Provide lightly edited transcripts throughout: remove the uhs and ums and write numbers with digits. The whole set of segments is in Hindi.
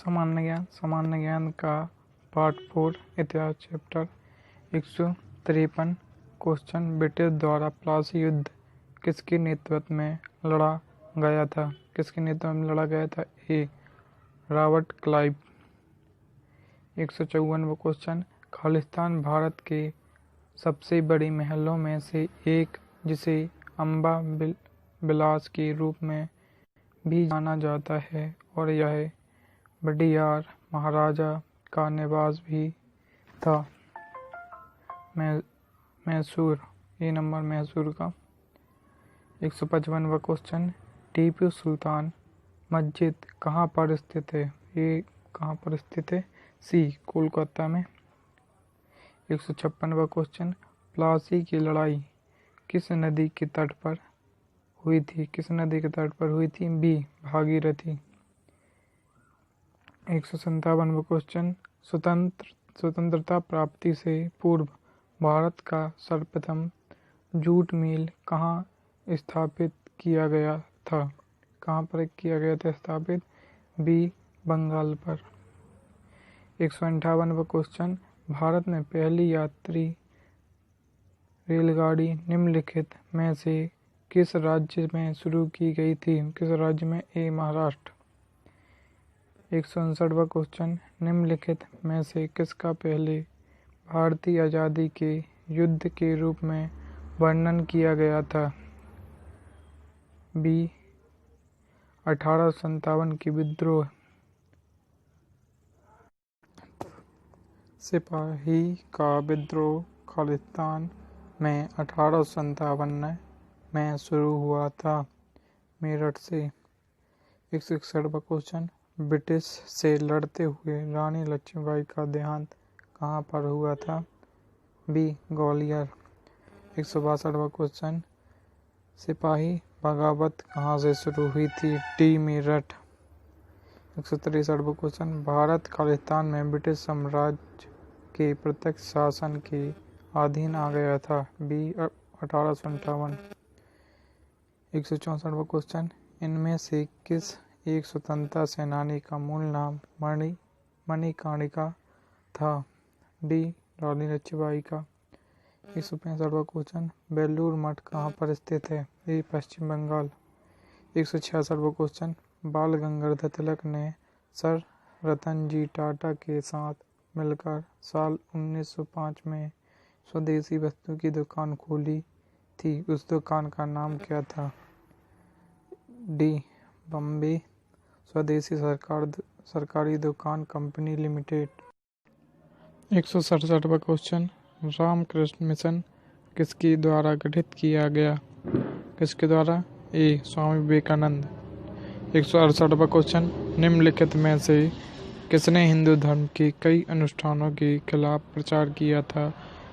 सामान्य ज्ञान का पार्ट 4 इतिहास चैप्टर 153 क्वेश्चन ब्रिटिश द्वारा प्लासी युद्ध किसके नेतृत्व में लड़ा गया था? किसके नेतृत्व में लड़ा गया था? ए. Robert Clive. 154वां क्वेश्चन खालिस्तान भारत के सबसे बड़ी महलों में से एक जिसे अम्बा विलास के रूप में भी जाना जाता है और यह वडियार महाराजा का निवास भी था। मैसूर। ए नंबर मैसूर का। 155वां क्वेश्चन टीपू सुल्तान मस्जिद कहाँ पर स्थित है? ये कहाँ पर स्थित है? सी. कोलकाता में। 156वां क्वेश्चन प्लासी की लड़ाई किस नदी के तट पर हुई थी? किस नदी के तट पर हुई थी? बी. भागीरथी। 157वां क्वेश्चन स्वतंत्रता प्राप्ति से पूर्व भारत का सर्वप्रथम जूट मिल कहाँ स्थापित किया गया था? कहाँ पर किया गया था स्थापित? बी. बंगाल पर। 158वां क्वेश्चन भारत में पहली यात्री रेलगाड़ी निम्नलिखित में से किस राज्य में शुरू की गई थी? किस राज्य में? ए. महाराष्ट्र। 159वां क्वेश्चन निम्नलिखित में से किसका पहले भारतीय आज़ादी के युद्ध के रूप में वर्णन किया गया था? बी. 1857 की विद्रोह। सिपाही का विद्रोह खालिस्तान में 1857 में शुरू हुआ था मेरठ से। 161वां क्वेश्चन ब्रिटिश से लड़ते हुए रानी लक्ष्मीबाई का देहांत कहाँ पर हुआ था? बी. ग्वालियर। 162वां क्वेश्चन सिपाही बगावत कहाँ से शुरू हुई थी? डी. मेरठ। 163वां क्वेश्चन भारत खालिस्तान में ब्रिटिश साम्राज्य के प्रत्यक्ष शासन के अधीन आ गया था? बी. 1858। 164वां क्वेश्चन इनमें से किस एक स्वतंत्रता सेनानी का मूल नाम मणिकर्णिका था? डी. रानी लक्ष्मीबाई का। 165वां क्वेश्चन बेलूर मठ कहाँ पर स्थित है? ए. पश्चिम बंगाल। 166वां क्वेश्चन बाल गंगाधर तिलक ने सर रतन जी टाटा के साथ मिलकर साल 1905 में स्वदेशी वस्तु की दुकान खोली थी। उस दुकान का नाम क्या था? डी. बॉम्बे स्वदेशी सरकारी दुकान कंपनी लिमिटेड। 167वां क्वेश्चन रामकृष्ण मिशन किसके द्वारा गठित किया गया? किसके द्वारा? ए. स्वामी विवेकानंद। 168वां क्वेश्चन निम्नलिखित में से किसने हिंदू धर्म के कई अनुष्ठानों के खिलाफ प्रचार किया था,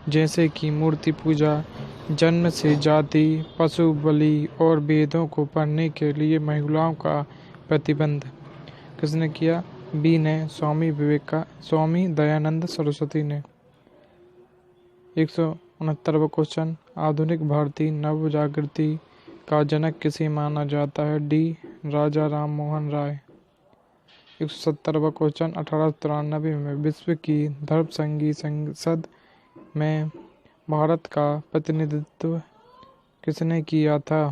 जैसे कि मूर्ति पूजा, जन्म से जाति, पशु बलि और वेदों को पढ़ने के लिए महिलाओं का प्रतिबंध? किसने किया? बी ने स्वामी दयानंद सरस्वती ने। 169वां क्वेश्चन आधुनिक भारतीय नव जागृति का जनक किसे माना जाता है? डी. राजा राम मोहन राय। 170वां क्वेश्चन 1893 में विश्व की धर्म संघीय संसद में भारत का प्रतिनिधित्व किसने किया था?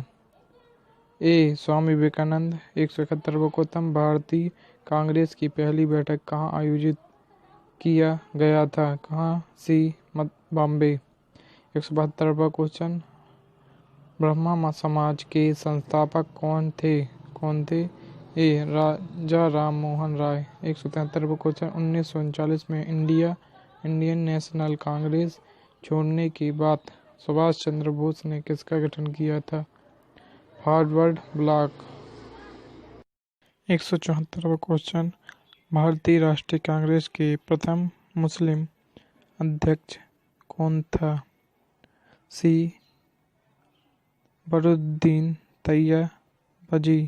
ए. स्वामी विवेकानंद। 171वां क्वेश्चन भारतीय कांग्रेस की पहली बैठक कहाँ आयोजित किया गया था? कहाँ? सी. बॉम्बे। 172वां क्वेश्चन ब्रह्मा समाज के संस्थापक कौन थे? ए. राजा राम मोहन राय। 173वां क्वेश्चन 1939 में इंडियन नेशनल कांग्रेस छोड़ने के बाद सुभाष चंद्र बोस ने किसका गठन किया था? Forward block. 174वां क्वेश्चन भारतीय राष्ट्रीय कांग्रेस के प्रथम मुस्लिम अध्यक्ष कौन था? सी. बदरुद्दीन तैयबजी।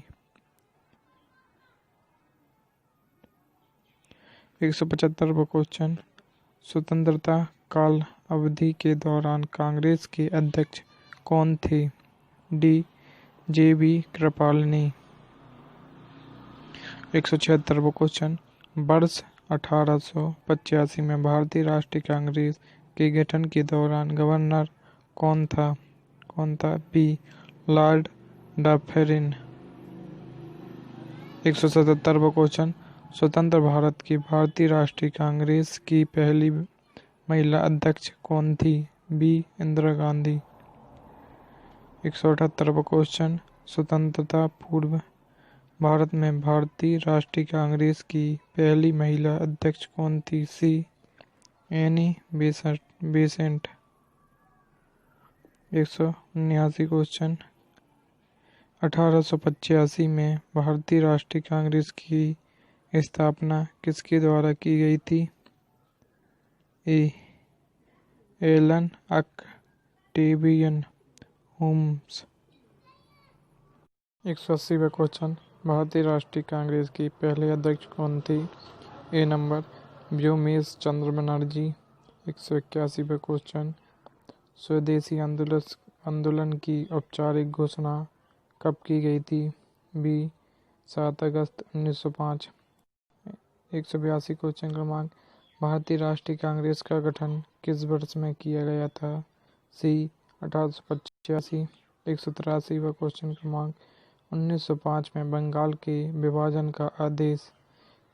175वां क्वेश्चन स्वतंत्रता काल अवधि के दौरान कांग्रेस के अध्यक्ष कौन थे? डी. जे. बी. कृपलानी। 176वां क्वेश्चन वर्ष 1885 में भारतीय राष्ट्रीय कांग्रेस के गठन के दौरान गवर्नर कौन था? बी. Lord Dufferin. 177वां क्वेश्चन, स्वतंत्र भारत की भारतीय राष्ट्रीय कांग्रेस की पहली महिला अध्यक्ष कौन थी? बी. इंदिरा गांधी। 178वां क्वेश्चन, स्वतंत्रता पूर्व भारत में भारतीय राष्ट्रीय कांग्रेस की पहली महिला अध्यक्ष कौन थी? सी. Annie Besant. 179 क्वेश्चन, 1885 में भारतीय राष्ट्रीय कांग्रेस की स्थापना किसके द्वारा की गई थी? ए. Allan Octavian Holmes. 180वां क्वेश्चन, भारतीय राष्ट्रीय कांग्रेस की पहले अध्यक्ष कौन थी? A number Vyomesh Chandra Banerjee. 181वां क्वेश्चन, स्वदेशी आंदोलन की औपचारिक घोषणा कब की गई थी? बी. 7 अगस्त 1905। 182 क्वेश्चन क्रमांक, भारतीय राष्ट्रीय कांग्रेस का गठन किस वर्ष में किया गया था? सी. 1885। 183वां क्वेश्चन क्रमांक, 1905 में बंगाल के विभाजन का आदेश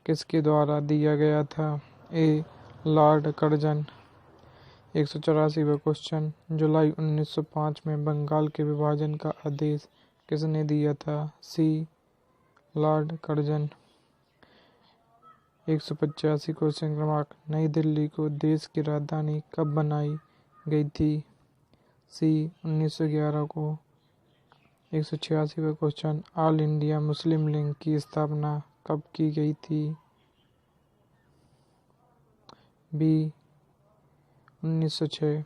किसके द्वारा दिया गया था? ए. Lord Curzon. 184वां क्वेश्चन, जुलाई 1905 में बंगाल के विभाजन का आदेश किसने दिया था? सी. Lord Curzon. 185 क्वेश्चन क्रमांक, नई दिल्ली को देश की राजधानी कब बनाई गई थी? सी. 1911 को। 186वां question, all India Muslim League की स्थापना कब की गई थी? बी. 1906।